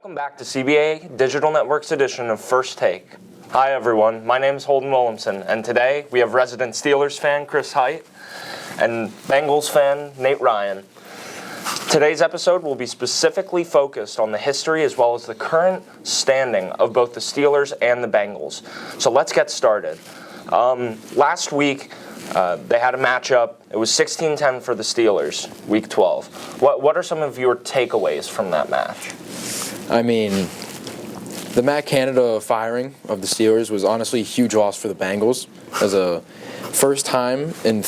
Welcome back to CBA Digital Network's edition of First Take. Hi everyone, my name is Holden Williamson, and today we have resident Steelers fan Chris Height and Bengals fan Nate Ryan. Today's episode will be specifically focused on the history as well as the current standing of both the Steelers and the Bengals. So let's get started. Last week, they had a matchup. It was 16-10 for the Steelers, Week 12. What are some of your takeaways from that match? I mean, the Matt Canada firing of the Steelers was honestly a huge loss for the Bengals. As a first time in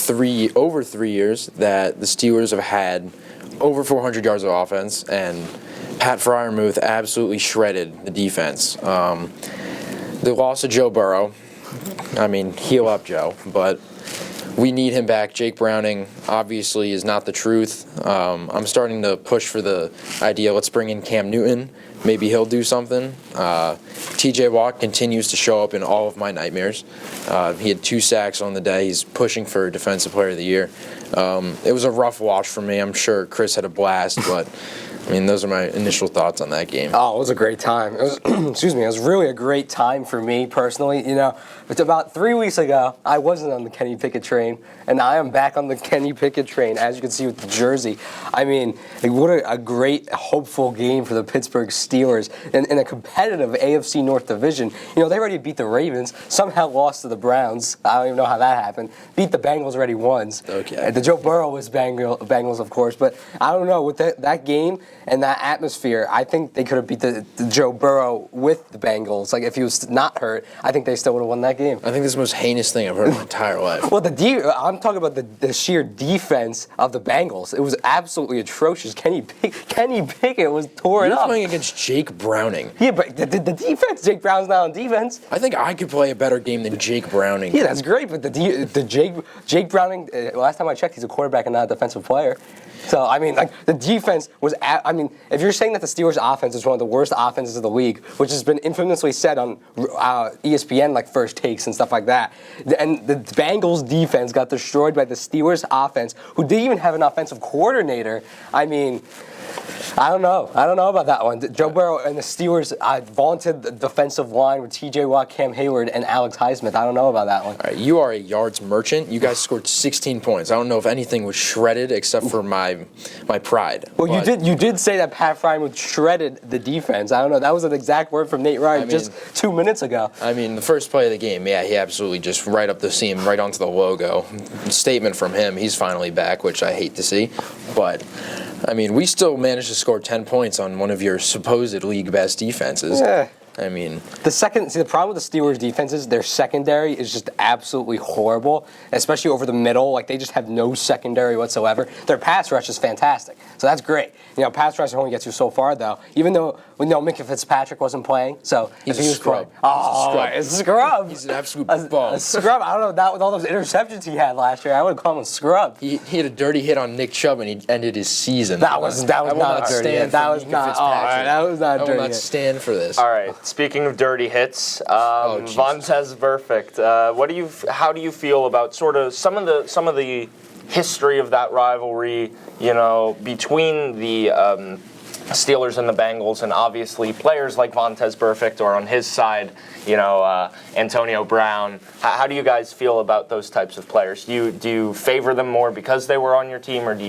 over 3 years that the Steelers have had over 400 yards of offense, and Pat Freiermuth absolutely shredded the defense. The loss of Joe Burrow, I mean, heal up, Joe, but we need him back. Jake Browning obviously is not the truth. I'm starting to push for the idea, let's bring in Cam Newton. Maybe he'll do something. TJ Watt continues to show up in all of my nightmares. He had 2 sacks on the day. He's pushing for Defensive Player of the Year. It was a rough watch for me. I'm sure Chris had a blast, but I mean, those are my initial thoughts on that game. Oh, it was a great time. It was, excuse me, it was really a great time for me personally. You know, it's about 3 weeks ago, I wasn't on the Kenny Pickett train, and I am back on the Kenny Pickett train, as you can see with the jersey. I mean, what a great, hopeful game for the Pittsburgh Steelers in a competitive AFC North division. You know, they already beat the Ravens, somehow lost to the Browns. I don't even know how that happened. Beat the Bengals already once. Okay. The Joe Burrow was Bengals, of course, but I don't know, with that game and that atmosphere, I think they could have beat the Joe Burrow with the Bengals. Like, if he was not hurt, I think they still would have won that game. I think this is the most heinous thing I've heard in my entire life. Well, I'm talking about the sheer defense of the Bengals. It was absolutely atrocious. Kenny Pickett was torn up. You're playing against Jake Browning. Yeah, but the defense, Jake Brown's not on defense. I think I could play a better game than Jake Browning. Yeah, that's great, but the Jake Browning, last time I checked, he's a quarterback and not a defensive player. So, I mean, like, the defense was, if you're saying that the Steelers' offense is one of the worst offenses of the league, which has been infamously said on ESPN, like First Takes and stuff like that, and the Bengals' defense got destroyed by the Steelers' offense, who didn't even have an offensive coordinator, I mean, I don't know about that one. Joe Burrow and the Steelers vaunted the defensive line with TJ Watt, Cam Hayward, and Alex Highsmith. I don't know about that one. All right, you are a yards merchant. You guys scored 16 points. I don't know if anything was shredded except for my pride. Well, you did say that Pat Freiermuth shredded the defense. I don't know. That was an exact word from Nate Ryan just 2 minutes ago. I mean, the first play of the game, yeah, he absolutely just right up the seam, right onto the logo. Statement from him. He's finally back, which I hate to see, but I mean, we still managed to score 10 points on one of your supposed league best defenses. Yeah. I mean, the problem with the Steelers' defense is their secondary is just absolutely horrible, especially over the middle. Like, they just have no secondary whatsoever. Their pass rush is fantastic, so that's great. You know, pass rush only gets you so far, though. Even though Minkah Fitzpatrick wasn't playing, so he's if he a was scrub. Playing, a scrub. He's an absolute bum. A scrub. I don't know. That with all those interceptions he had last year, I would call him a scrub. He had a dirty hit on Nick Chubb, and he ended his season. That was not a dirty hit. That was not. That was not a dirty hit. I will not stand for this. All right. Speaking of dirty hits, Vontaze Burfict. How do you feel about sort of some of the history of that rivalry? You know, between the Steelers and the Bengals, and obviously players like Vontaze Burfict, or on his side, you know, Antonio Brown. How do you guys feel about those types of players? Do you favor them more because they were on your team, or do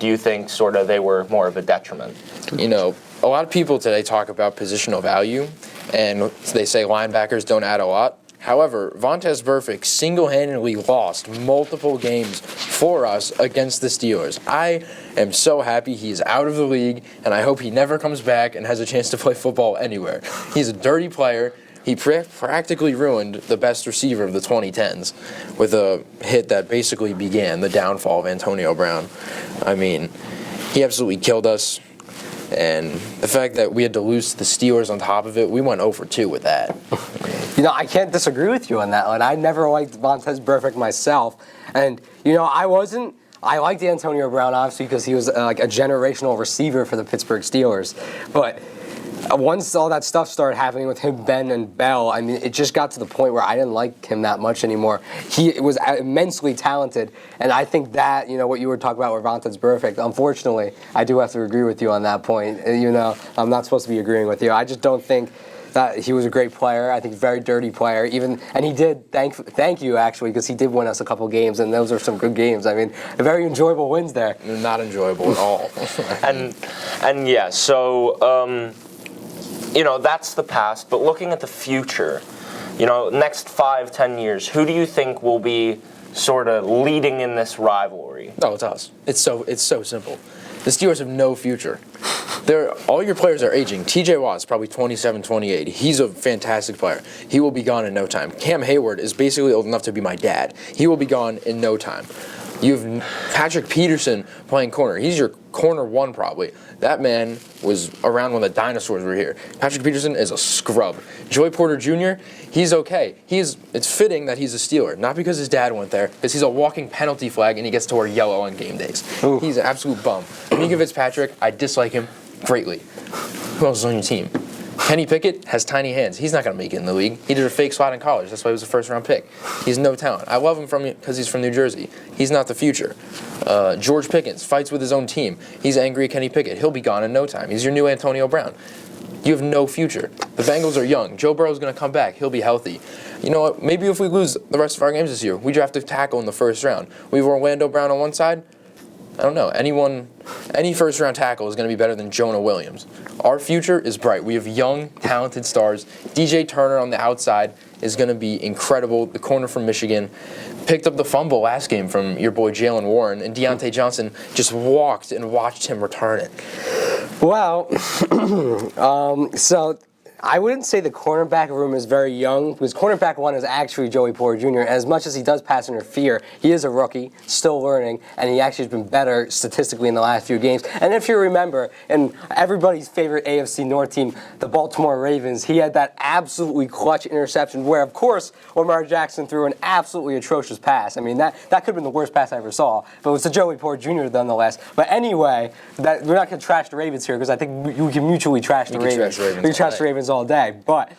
you think sort of they were more of a detriment? You know, a lot of people today talk about positional value, and they say linebackers don't add a lot. However, Vontaze Burfict single-handedly lost multiple games for us against the Steelers. I am so happy he's out of the league, and I hope he never comes back and has a chance to play football anywhere. He's a dirty player. He practically ruined the best receiver of the 2010s with a hit that basically began the downfall of Antonio Brown. I mean, he absolutely killed us. And the fact that we had to lose to the Steelers on top of it, we went 0-2 with that. You know, I can't disagree with you on that one. I never liked Vontaze Burfict myself. And, you know, I liked Antonio Brown, obviously, because he was like a generational receiver for the Pittsburgh Steelers. But once all that stuff started happening with him, Ben, and Bell, I mean, it just got to the point where I didn't like him that much anymore. He was immensely talented, and I think that, what you were talking about where Vontae's perfect, unfortunately, I do have to agree with you on that point. I'm not supposed to be agreeing with you. I just don't think that he was a great player. I think a very dirty player. And he did, thank you, actually, because he did win us a couple games, and those are some good games. I mean, very enjoyable wins there. Not enjoyable at all. and yeah, so... that's the past, but looking at the future, next 5-10 years, who do you think will be sort of leading in this rivalry? No, it's us. It's so simple. The Steelers have no future. All your players are aging. TJ Watt's probably 27, 28. He's a fantastic player. He will be gone in no time. Cam Hayward is basically old enough to be my dad. He will be gone in no time. You have Patrick Peterson playing corner. He's your corner one probably. That man was around when the dinosaurs were here. Patrick Peterson is a scrub. Joey Porter Jr., he's okay. It's fitting that he's a Steeler, not because his dad went there, because he's a walking penalty flag and he gets to wear yellow on game days. Ooh. He's an absolute bum. Mika Fitzpatrick, I dislike him greatly. Who else is on your team? Kenny Pickett has tiny hands. He's not going to make it in the league. He did a fake slot in college. That's why he was a first-round pick. He's no talent. I love him because he's from New Jersey. He's not the future. George Pickens fights with his own team. He's angry at Kenny Pickett. He'll be gone in no time. He's your new Antonio Brown. You have no future. The Bengals are young. Joe Burrow's going to come back. He'll be healthy. You know what? Maybe if we lose the rest of our games this year, we draft a tackle in the first round. We have Orlando Brown on one side. I don't know. Any first-round tackle is going to be better than Jonah Williams. Our future is bright. We have young, talented stars. DJ Turner on the outside is going to be incredible. The corner from Michigan picked up the fumble last game from your boy Jalen Warren, and Deontay Johnson just walked and watched him return it. Well, so I wouldn't say the cornerback room is very young, because cornerback one is actually Joey Porter Jr. As much as he does pass interfere, he is a rookie, still learning, and he actually has been better statistically in the last few games. And if you remember, in everybody's favorite AFC North team, the Baltimore Ravens, he had that absolutely clutch interception where, of course, Lamar Jackson threw an absolutely atrocious pass. I mean, that could have been the worst pass I ever saw, but it was to Joey Porter Jr. nonetheless. But anyway, we're not going to trash the Ravens here, because I think we can mutually trash the Ravens. We can trash the Ravens all day. But,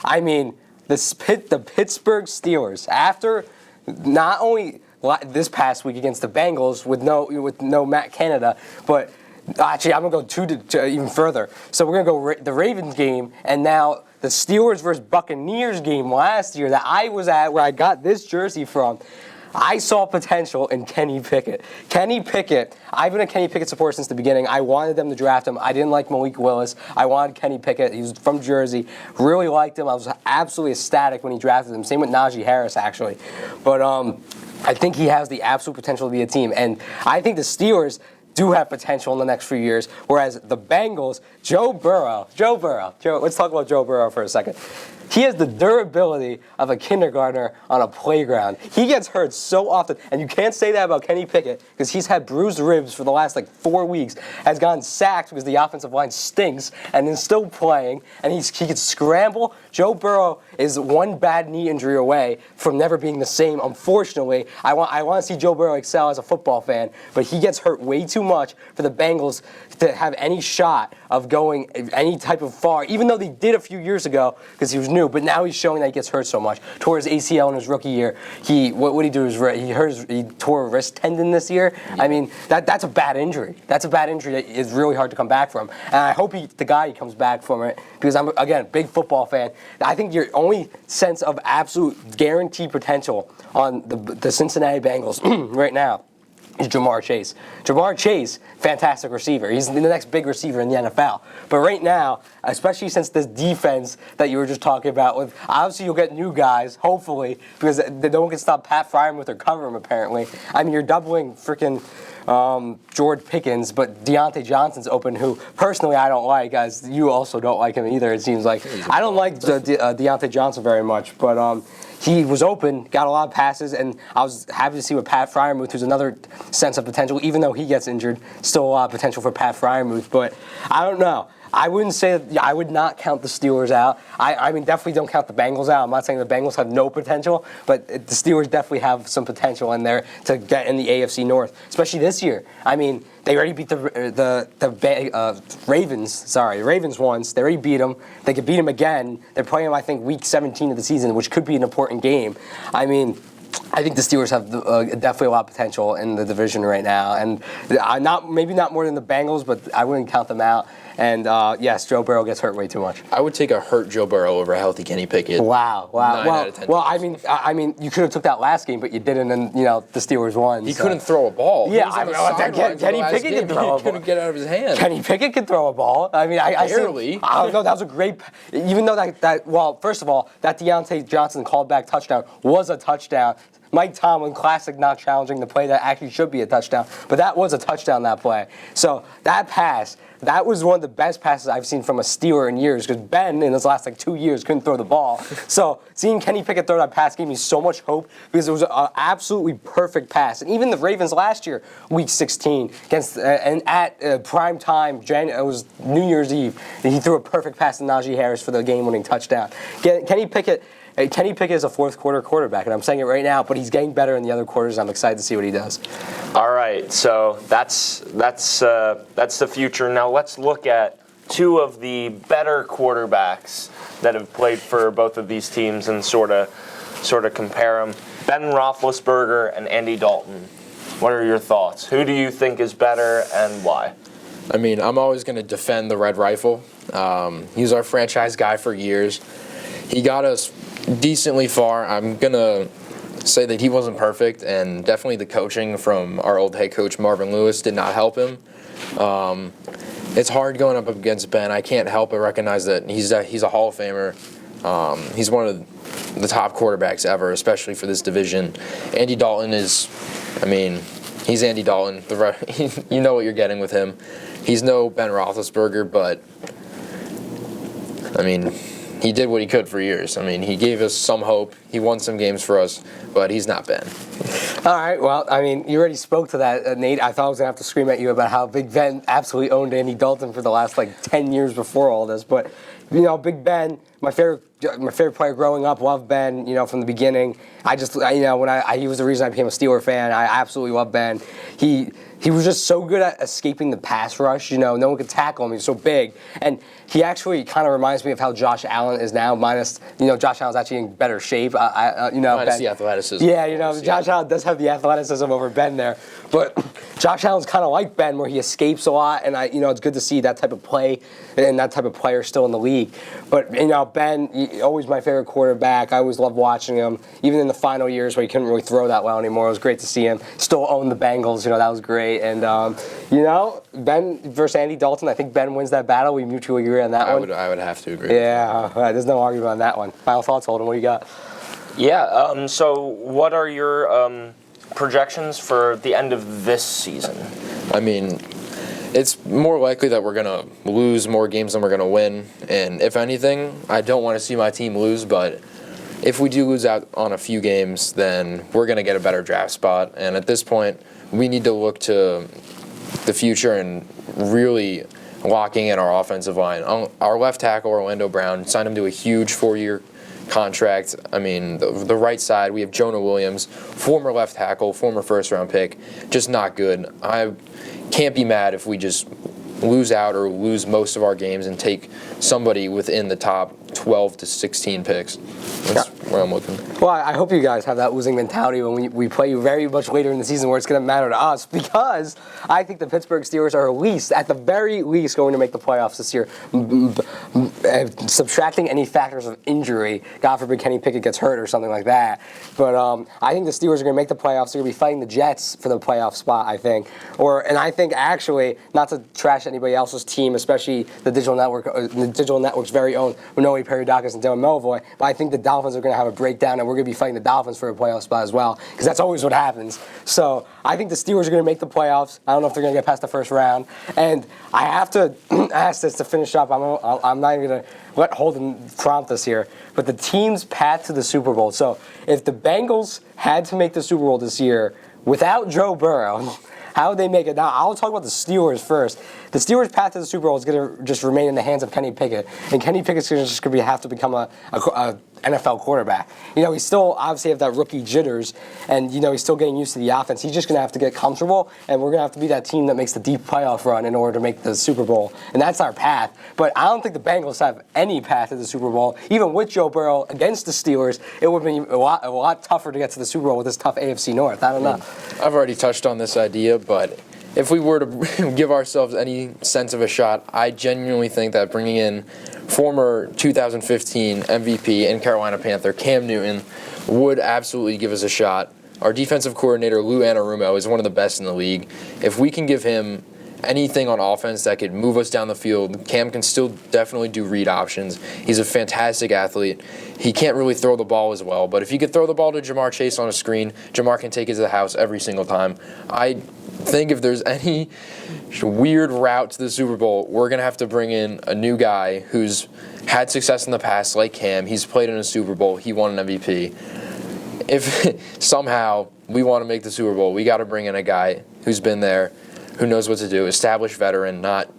I mean, the Pittsburgh Steelers, after not only this past week against the Bengals with no Matt Canada, but actually I'm going to go even further. So we're going to go the Ravens game, and now the Steelers versus Buccaneers game last year that I was at, where I got this jersey from. I saw potential in Kenny Pickett. Kenny Pickett, I've been a Kenny Pickett supporter since the beginning. I wanted them to draft him. I didn't like Malik Willis. I wanted Kenny Pickett. He was from Jersey. Really liked him. I was absolutely ecstatic when he drafted him. Same with Najee Harris, actually. But I think he has the absolute potential to be a team. And I think the Steelers do have potential in the next few years, whereas the Bengals, Joe Burrow, let's talk about Joe Burrow for a second. He has the durability of a kindergartner on a playground. He gets hurt so often, and you can't say that about Kenny Pickett, because he's had bruised ribs for the last 4 weeks, has gotten sacked because the offensive line stinks, and is still playing, and he can scramble. Joe Burrow is one bad knee injury away from never being the same, unfortunately. I want to see Joe Burrow excel as a football fan, but he gets hurt way too much for the Bengals to have any shot of going any type of far, even though they did a few years ago, because he was new, but now he's showing that he gets hurt so much. Tore his ACL in his rookie year. What did he do? He tore a wrist tendon this year. Yeah. I mean, that's a bad injury. That's a bad injury that is really hard to come back from. And I hope he comes back from it, because I'm, again, a big football fan. I think your only sense of absolute guaranteed potential on the Cincinnati Bengals right now is Jamar Chase. Jamar Chase, fantastic receiver. He's the next big receiver in the NFL. But right now, especially since this defense that you were just talking about, obviously you'll get new guys, hopefully, because no one can stop Pat Freiermuth or cover him, apparently. I mean, you're doubling freaking George Pickens, but Deontay Johnson's open, who personally I don't like, as you also don't like him either, it seems like. I don't like Deontay Johnson very much, but he was open, got a lot of passes, and I was happy to see with Pat Freiermuth, who's another sense of potential. Even though he gets injured, still a lot of potential for Pat Freiermuth. But I don't know. I wouldn't say that. I would not count the Steelers out. I mean, definitely don't count the Bengals out. I'm not saying the Bengals have no potential, but the Steelers definitely have some potential in there to get in the AFC North, especially this year. I mean, they already beat the Ravens. Sorry, the Ravens once. They already beat them. They could beat them again. They're playing them, I think, week 17 of the season, which could be an important game. I mean, I think the Steelers have definitely a lot of potential in the division right now, and maybe not more than the Bengals, but I wouldn't count them out. And yes, Joe Burrow gets hurt way too much. I would take a hurt Joe Burrow over a healthy Kenny Pickett. Wow. 9 out of 10 Well, I mean, you could have took that last game, but you didn't, and the Steelers won. He couldn't throw a ball. Yeah, I know. Kenny Pickett can throw a ball. He couldn't get out of his hand. Kenny Pickett can throw a ball. I mean, Barely. I don't know. That was a great. Even though well, first of all, that Deontay Johnson called back touchdown was a touchdown. Mike Tomlin, classic not challenging the play that actually should be a touchdown, but that was a touchdown, that play. So that pass, that was one of the best passes I've seen from a Steeler in years, because Ben, in his last 2 years, couldn't throw the ball. So seeing Kenny Pickett throw that pass gave me so much hope, because it was an absolutely perfect pass. And even the Ravens last year, week 16, against and at prime time, it was New Year's Eve, and he threw a perfect pass to Najee Harris for the game-winning touchdown. Kenny Pickett is a fourth quarter quarterback, and I'm saying it right now, but he's getting better in the other quarters. I'm excited to see what he does. All right, so that's the future. Now let's look at two of the better quarterbacks that have played for both of these teams and sort of compare them. Ben Roethlisberger and Andy Dalton. What are your thoughts? Who do you think is better and why? I mean, I'm always going to defend the Red Rifle. He was our franchise guy for years. He got us decently far. I'm going to say that he wasn't perfect, and definitely the coaching from our old head coach Marvin Lewis did not help him. It's hard going up against Ben. I can't help but recognize that he's a Hall of Famer. He's one of the top quarterbacks ever, especially for this division. Andy Dalton he's Andy Dalton. You know what you're getting with him. He's no Ben Roethlisberger, but I mean, he did what he could for years. I mean, he gave us some hope. He won some games for us, but he's not Ben. All right, well, I mean, you already spoke to that, Nate. I thought I was going to have to scream at you about how Big Ben absolutely owned Andy Dalton for the last, 10 years before all this. But, Big Ben, my favorite player growing up, loved Ben, from the beginning. He was the reason I became a Steeler fan. I absolutely love Ben. He was just so good at escaping the pass rush. No one could tackle him. He's so big. And he actually kind of reminds me of how Josh Allen is now, minus, Josh Allen's actually in better shape. Minus the athleticism. Yeah, Josh Allen does have the athleticism over Ben there. But Josh Allen's kind of like Ben, where he escapes a lot. And, it's good to see that type of play and that type of player still in the league. But, Ben, always my favorite quarterback. I always loved watching him. Even in the final years where he couldn't really throw that well anymore, it was great to see him still own the Bengals. That was great. And, Ben versus Andy Dalton, I think Ben wins that battle. We mutually agree on that one. I would have to agree. Yeah, there's no argument on that one. Final thoughts, Holden. What do you got? Yeah, so what are your projections for the end of this season? I mean, it's more likely that we're going to lose more games than we're going to win. And if anything, I don't want to see my team lose, but if we do lose out on a few games, then we're going to get a better draft spot. And at this point, we need to look to the future and really locking in our offensive line. Our left tackle, Orlando Brown, signed him to a huge 4-year contract. I mean, the right side, we have Jonah Williams, former left tackle, former first-round pick, just not good. I can't be mad if we just lose out or lose most of our games and take somebody within the top 12 to 16 picks. That's where I'm looking. Well, I hope you guys have that losing mentality when we play you very much later in the season, where it's going to matter to us, because I think the Pittsburgh Steelers are at the very least, going to make the playoffs this year. Subtracting any factors of injury, God forbid Kenny Pickett gets hurt or something like that. But I think the Steelers are going to make the playoffs. They're going to be fighting the Jets for the playoff spot, I think. And I think, actually, not to trash anybody else's team, especially the digital network's very own Manoe Periodakis and Dylan Melvoy, but I think the Dolphins are going to have a breakdown, and we're going to be fighting the Dolphins for a playoff spot as well, because that's always what happens. So I think the Steelers are going to make the playoffs. I don't know if they're going to get past the first round. And I have to ask this to finish up. I'm not even going to let Holden prompt us here, but the team's path to the Super Bowl. So if the Bengals had to make the Super Bowl this year without Joe Burrow, how would they make it? Now, I'll talk about the Steelers first. the Steelers' path to the Super Bowl is going to just remain in the hands of Kenny Pickett, and Kenny Pickett's just going to have to become a NFL quarterback. He's still obviously have that rookie jitters, and he's still getting used to the offense. He's just going to have to get comfortable, and we're going to have to be that team that makes the deep playoff run in order to make the Super Bowl, and that's our path. But I don't think the Bengals have any path to the Super Bowl. Even with Joe Burrow against the Steelers, it would be a lot tougher to get to the Super Bowl with this tough AFC North. I don't know. I've already touched on this idea, but if we were to give ourselves any sense of a shot, I genuinely think that bringing in former 2015 MVP and Carolina Panther Cam Newton would absolutely give us a shot. Our defensive coordinator, Lou Anarumo, is one of the best in the league. If we can give him anything on offense that could move us down the field, Cam can still definitely do read options. He's a fantastic athlete. He can't really throw the ball as well, but if you could throw the ball to Jamar Chase on a screen, Jamar can take it to the house every single time. I think if there's any weird route to the Super Bowl, we're going to have to bring in a new guy who's had success in the past, like Cam. He's played in a Super Bowl. He won an MVP. If somehow we want to make the Super Bowl, we got to bring in a guy who's been there, who knows what to do, established veteran, not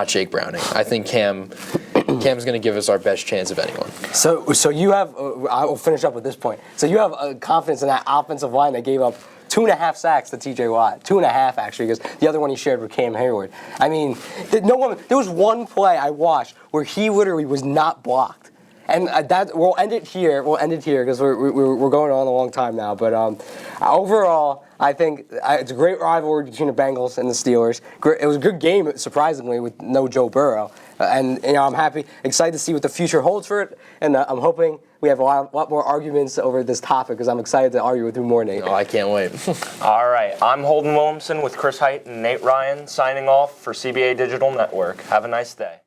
Jake Browning. I think Cam's going to give us our best chance of anyone. So you have, I will finish up with this point. So you have confidence in that offensive line that gave up 2.5 sacks to T.J. Watt. 2.5, actually, because the other one he shared with Cam Hayward. I mean, there was one play I watched where he literally was not blocked. And we'll end it here. We'll end it here because we're going on a long time now. But overall, I think it's a great rivalry between the Bengals and the Steelers. It was a good game, surprisingly, with no Joe Burrow. And I'm excited to see what the future holds for it. And I'm hoping we have a lot more arguments over this topic because I'm excited to argue with you more, Nate. Oh, I can't wait. All right, I'm Holden Williamson with Chris Height and Nate Ryan signing off for CBA Digital Network. Have a nice day.